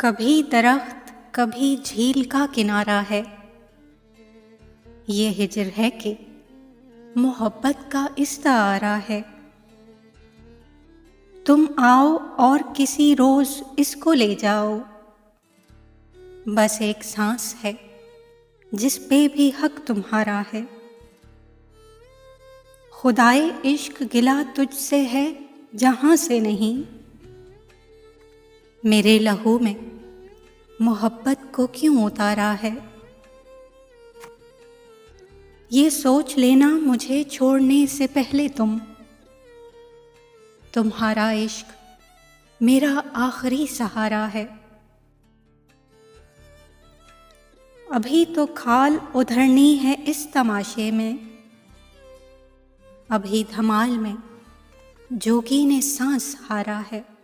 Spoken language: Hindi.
कभी दरख्त कभी झील का किनारा है। ये हिजर है कि मोहब्बत का इस्तारा है। तुम आओ और किसी रोज इसको ले जाओ। बस एक सांस है जिस पे भी हक तुम्हारा है। खुदाए इश्क गिला तुझसे है जहां से नहीं। मेरे लहू में मोहब्बत को क्यों उतारा है। ये सोच लेना मुझे छोड़ने से पहले तुम्हारा इश्क मेरा आखिरी सहारा है। अभी तो खाल उधरनी है इस तमाशे में। अभी धमाल में जोगी ने सांस हारा है।